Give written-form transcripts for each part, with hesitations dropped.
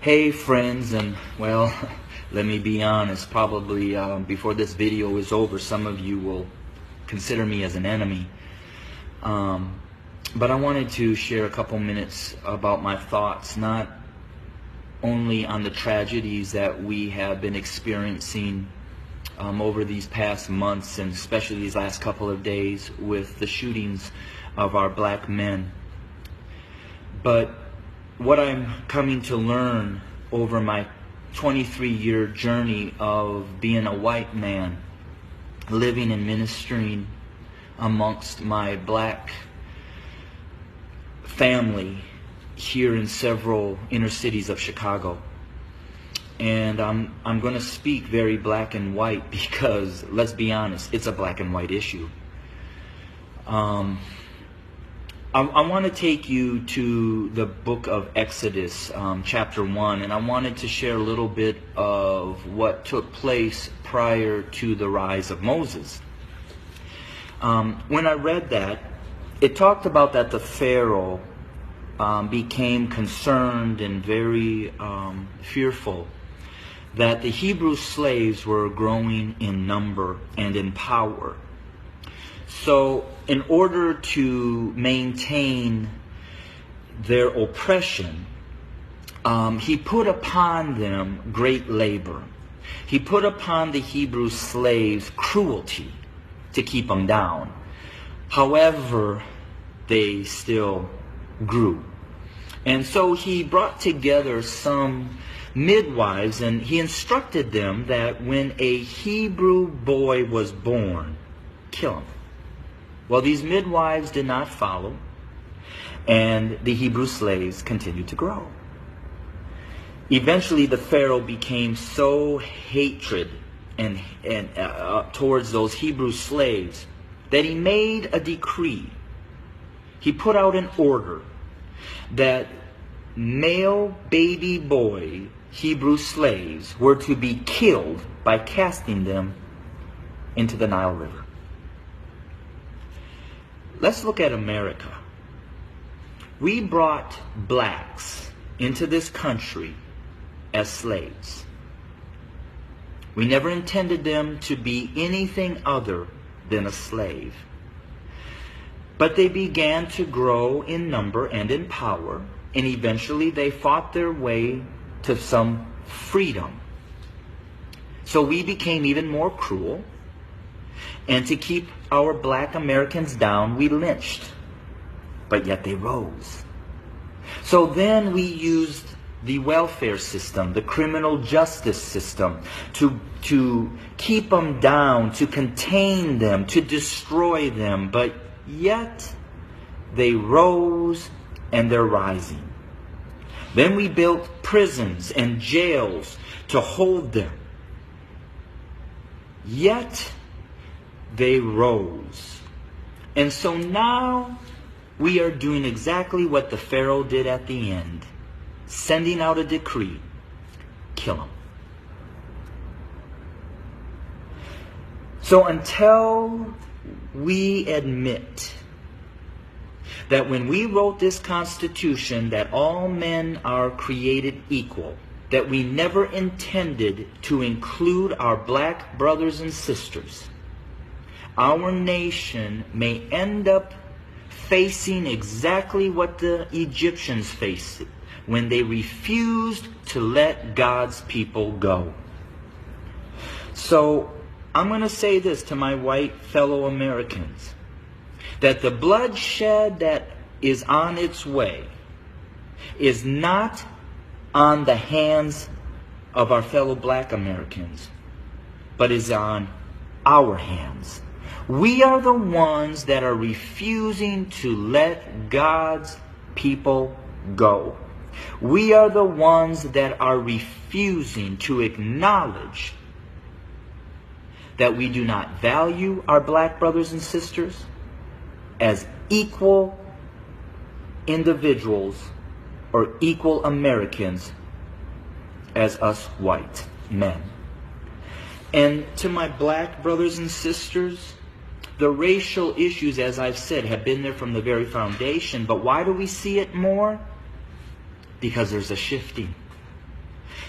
Hey friends, and well, let me be honest, probably before this video is over, some of you will consider me as an enemy. But I wanted to share a couple minutes about my thoughts, not only on the tragedies that we have been experiencing over these past months, and especially these last couple of days with the shootings of our black men, but what I'm coming to learn over my 23-year journey of being a white man, living and ministering amongst my black family here in several inner cities of Chicago. And I'm going to speak very black and white because, let's be honest, it's a black and white issue. I want to take you to the book of Exodus, chapter 1, and I wanted to share a little bit of what took place prior to the rise of Moses. When I read that, it talked about that the Pharaoh became concerned and very fearful that the Hebrew slaves were growing in number and in power. So in order to maintain their oppression, he put upon them great labor. He put upon the Hebrew slaves cruelty to keep them down. However, they still grew. And so he brought together some midwives, and he instructed them that when a Hebrew boy was born, kill him. Well, these midwives did not follow, and the Hebrew slaves continued to grow. Eventually, the Pharaoh became so hatred and towards those Hebrew slaves that he made a decree. He put out an order that male baby boy Hebrew slaves were to be killed by casting them into the Nile River. Let's look at America. We brought blacks into this country as slaves. We never intended them to be anything other than a slave. But they began to grow in number and in power, and eventually they fought their way to some freedom. So we became even more cruel. And to keep our black Americans down, we lynched. But yet they rose. So then we used the welfare system, the criminal justice system, to keep them down, to contain them, to destroy them. But yet they rose, and they're rising. Then we built prisons and jails to hold them. Yet they rose. And so now we are doing exactly what the Pharaoh did at the end, sending out a decree: kill them. So until we admit that when we wrote this Constitution that all men are created equal, that we never intended to include our black brothers and sisters, our nation may end up facing exactly what the Egyptians faced when they refused to let God's people go. So I'm going to say this to my white fellow Americans, that the bloodshed that is on its way is not on the hands of our fellow black Americans, but is on our hands. We are the ones that are refusing to let God's people go. We are the ones that are refusing to acknowledge that we do not value our black brothers and sisters as equal individuals or equal Americans as us white men. And to my black brothers and sisters, the racial issues, as I've said, have been there from the very foundation. But why do we see it more? Because there's a shifting.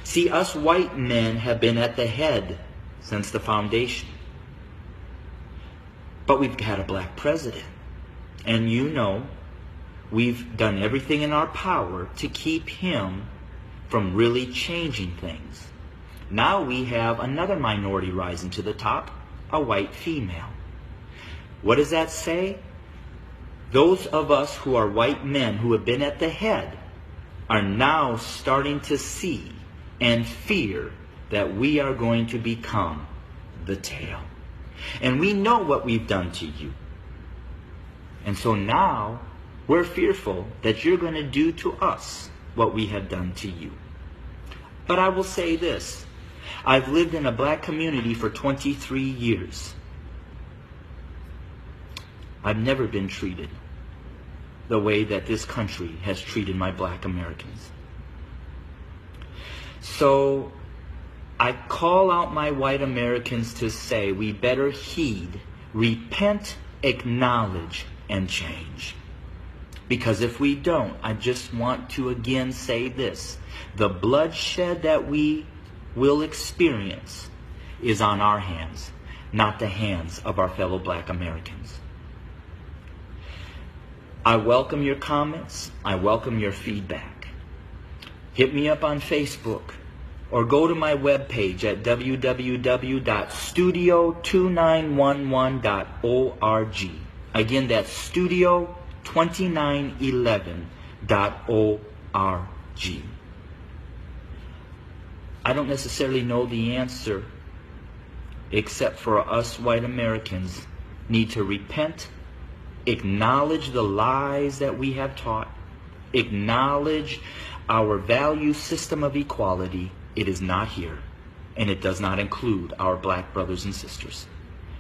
See, us white men have been at the head since the foundation. But we've had a black president. And you know, we've done everything in our power to keep him from really changing things. Now we have another minority rising to the top, a white female. What does that say? Those of us who are white men who have been at the head are now starting to see and fear that we are going to become the tail. And we know what we've done to you. And so now we're fearful that you're going to do to us what we have done to you. But I will say this. I've lived in a black community for 23 years. I've never been treated the way that this country has treated my black Americans. So I call out my white Americans to say we better heed, repent, acknowledge, and change. Because if we don't, I just want to again say this. The bloodshed that we will experience is on our hands, not the hands of our fellow black Americans. I welcome your comments. I welcome your feedback. Hit me up on Facebook or go to my webpage at www.studio2911.org. Again, that's studio2911.org. I don't necessarily know the answer, except for us white Americans need to repent, acknowledge the lies that we have taught, acknowledge our value system of equality. It is not here, and it does not include our black brothers and sisters.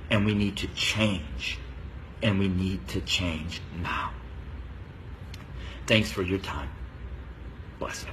And we need to change, and we need to change now. Thanks for your time. Bless you.